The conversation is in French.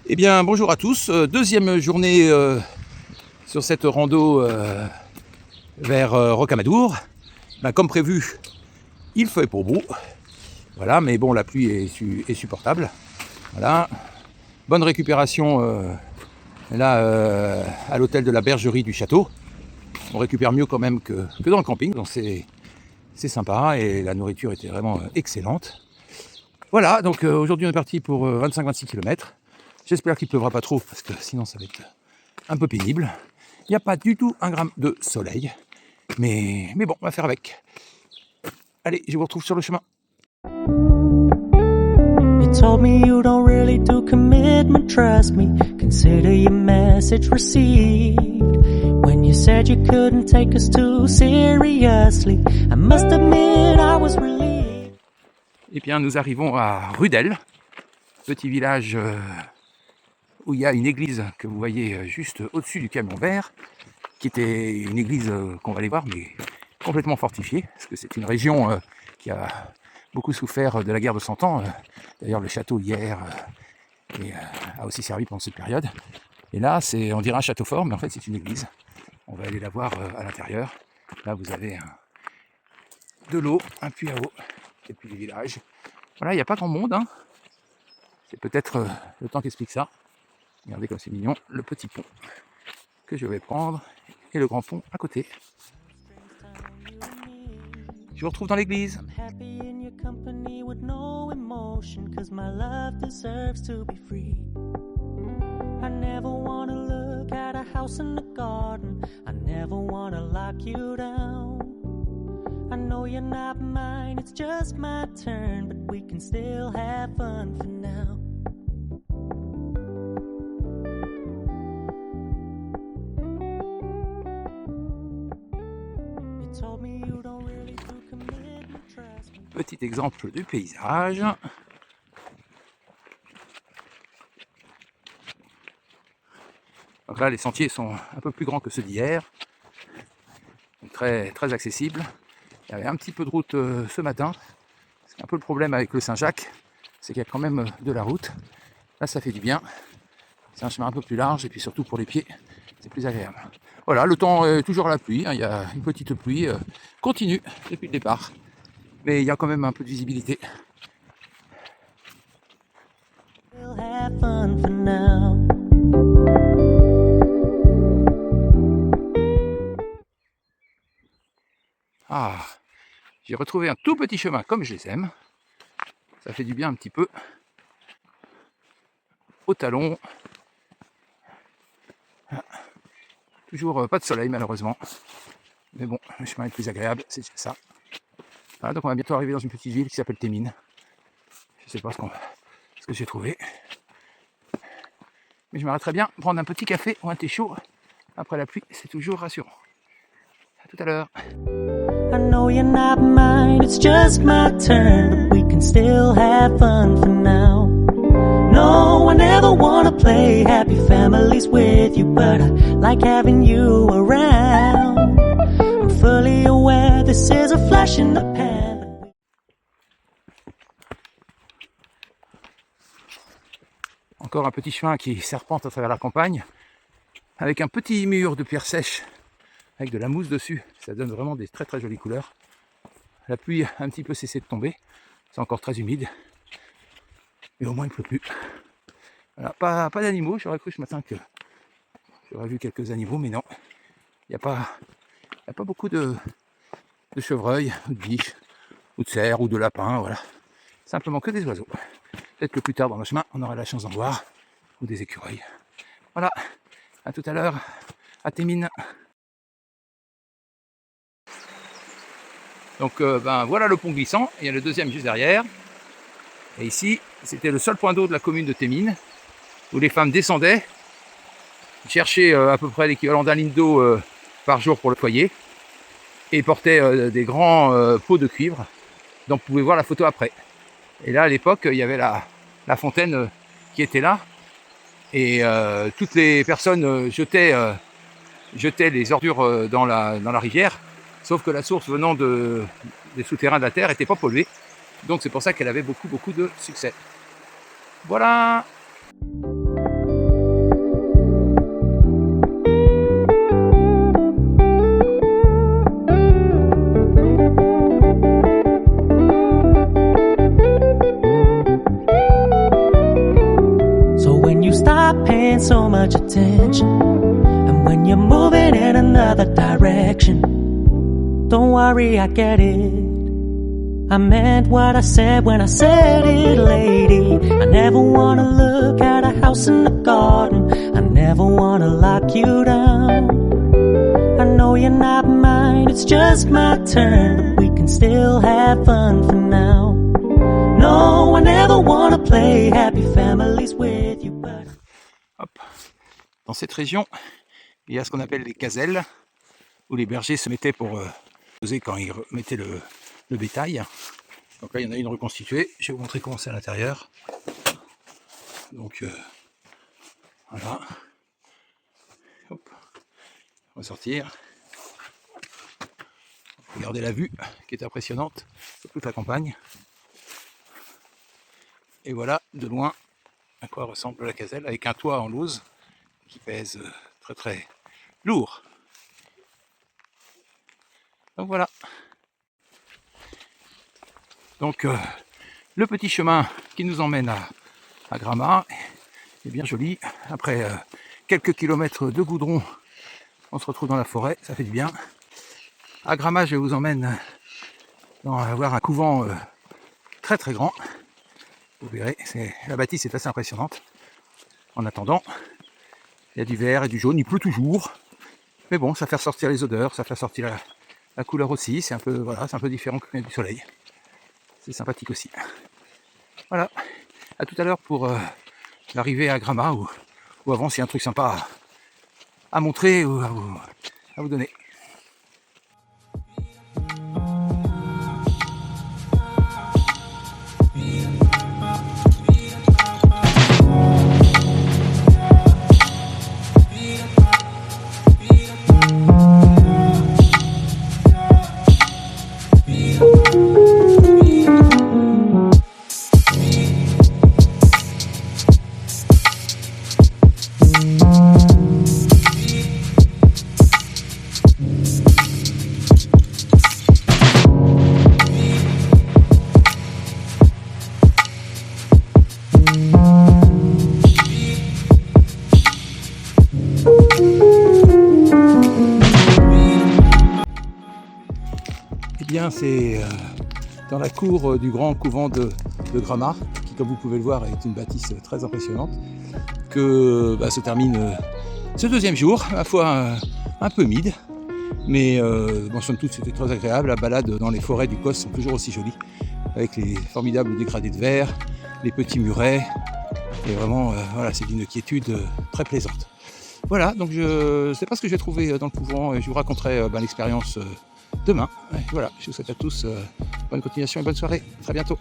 Eh bien, bonjour à tous. Deuxième journée sur cette rando vers Rocamadour. Comme prévu, il fait pour beau. Voilà, mais bon, la pluie est supportable. Voilà. Bonne récupération là à l'hôtel de la bergerie du château. On récupère mieux quand même que dans le camping, donc c'est sympa et la nourriture était vraiment excellente. Voilà, donc aujourd'hui on est parti pour 25-26 km. J'espère qu'il ne pleuvra pas trop parce que sinon ça va être un peu pénible. Il n'y a pas du tout un gramme de soleil. Mais bon, on va faire avec. Allez, je vous retrouve sur le chemin. You told me you don't really do commitment, trust me. Consider your message received. When you said you couldn't take us too seriously, I must admit I was relieved. Eh bien, nous arrivons à Rudel, petit village où il y a une église que vous voyez juste au-dessus du camion vert, qui était une église qu'on va aller voir, mais complètement fortifiée, parce que c'est une région qui a beaucoup souffert de la guerre de 100 ans. D'ailleurs, le château hier a aussi servi pendant cette période. Et là, on dirait un château fort, mais en fait, c'est une église. On va aller la voir à l'intérieur. Là, vous avez de l'eau, un puits à eau, et puis les villages. Voilà, il n'y a pas grand monde, hein. C'est peut-être le temps qui explique ça. Regardez comme c'est mignon, le petit pont que je vais prendre et le grand pont à côté. Je vous retrouve dans l'église. I'm happy in your company with no emotion, 'cause my love deserves to be free. I never wanna look at a house in the garden. I never wanna lock you down. I know you're not mine, it's just my turn, but we can still have fun for now. You told me you don't really do commitment, trust me. Petit exemple du paysage. Donc là, les sentiers sont un peu plus grands que ceux d'hier. Très, très accessibles. Il y avait un petit peu de route ce matin. C'est un peu le problème avec le Saint-Jacques, c'est qu'il y a quand même de la route. Là, ça fait du bien. C'est un chemin un peu plus large et puis surtout pour les pieds, c'est plus agréable. Voilà, le temps est toujours à la pluie. Il y a une petite pluie continue depuis le départ. Mais il y a quand même un peu de visibilité. We'll have fun for now. Ah, j'ai retrouvé un tout petit chemin comme je les aime. Ça fait du bien un petit peu. Au talon. Toujours pas de soleil malheureusement. Mais bon, le chemin est plus agréable, c'est ça. Voilà, donc on va bientôt arriver dans une petite ville qui s'appelle Témine. Je sais pas ce que j'ai trouvé. Mais je m'arrêterai bien prendre un petit café ou un thé chaud après la pluie, c'est toujours rassurant. À tout à l'heure. I know you're not mine, it's just my turn, but we can still have fun for now. No, I never wanna play happy families with you, but I like having you around. I'm fully aware this is a flash in the pan. Encore un petit chemin qui serpente à travers la campagne, avec un petit mur de pierre sèche, avec de la mousse dessus. Ça donne vraiment des très très jolies couleurs. La pluie a un petit peu cessé de tomber, c'est encore très humide, mais au moins il ne pleut plus. Voilà, pas d'animaux, j'aurais cru ce matin que j'aurais vu quelques animaux, mais non. Il n'y a pas beaucoup de chevreuils, ou de biches, ou de cerfs, ou de lapins, voilà. Simplement que des oiseaux. Peut-être que plus tard dans le chemin, on aura la chance d'en voir, ou des écureuils. Voilà, à tout à l'heure, à Témine. Donc voilà le pont glissant, il y a le deuxième juste derrière. Et ici, c'était le seul point d'eau de la commune de Témine, où les femmes descendaient, cherchaient à peu près l'équivalent d'un litre d'eau par jour pour le foyer, et portaient des grands pots de cuivre, dont vous pouvez voir la photo après. Et là, à l'époque, il y avait la fontaine qui était là, et toutes les personnes jetaient les ordures dans la rivière, sauf que la source venant des souterrains de la terre n'était pas polluée, donc c'est pour ça qu'elle avait beaucoup de succès. Voilà. paying so much attention. And when you're moving in another direction, don't worry, I get it. I meant what I said when I said it, lady. I never wanna look at a house in the garden. I never wanna lock you down. I know you're not mine, it's just my turn. We can still have fun for now. No, I never wanna play happy families with you, but... Hop. Dans cette région, il y a ce qu'on appelle les gazelles, où les bergers se mettaient pour poser quand ils mettaient le bétail. Donc là, il y en a une reconstituée. Je vais vous montrer comment c'est à l'intérieur. Donc voilà. Hop. On va sortir. Regardez la vue qui est impressionnante sur toute la campagne. Et voilà de loin à quoi ressemble la gazelle, avec un toit en lauze qui pèse très très lourd. Donc voilà. Donc le petit chemin qui nous emmène à Gramma est bien joli. Après quelques kilomètres de goudron, on se retrouve dans la forêt, ça fait du bien. À Gramma, je vous emmène voir un couvent très très grand. Vous verrez, la bâtisse est assez impressionnante. En attendant, il y a du vert et du jaune, il pleut toujours. Mais bon, ça fait ressortir les odeurs, ça fait ressortir la couleur aussi. C'est un peu, voilà, c'est un peu différent que du soleil. C'est sympathique aussi. Voilà, à tout à l'heure pour l'arrivée à Gramma, ou avant s'il y a un truc sympa à montrer ou à vous donner. C'est dans la cour du grand couvent de Gramma, qui, comme vous pouvez le voir, est une bâtisse très impressionnante, que se termine ce deuxième jour, à la fois un peu humide, mais bon, somme toute c'était très agréable. La balade dans les forêts du Causse sont toujours aussi jolies, avec les formidables dégradés de verre, les petits murets, et vraiment voilà, c'est d'une quiétude très plaisante. Voilà, donc je ne sais pas ce que j'ai trouvé dans le couvent, et je vous raconterai l'expérience demain. Voilà, je vous souhaite à tous bonne continuation et bonne soirée. À très bientôt.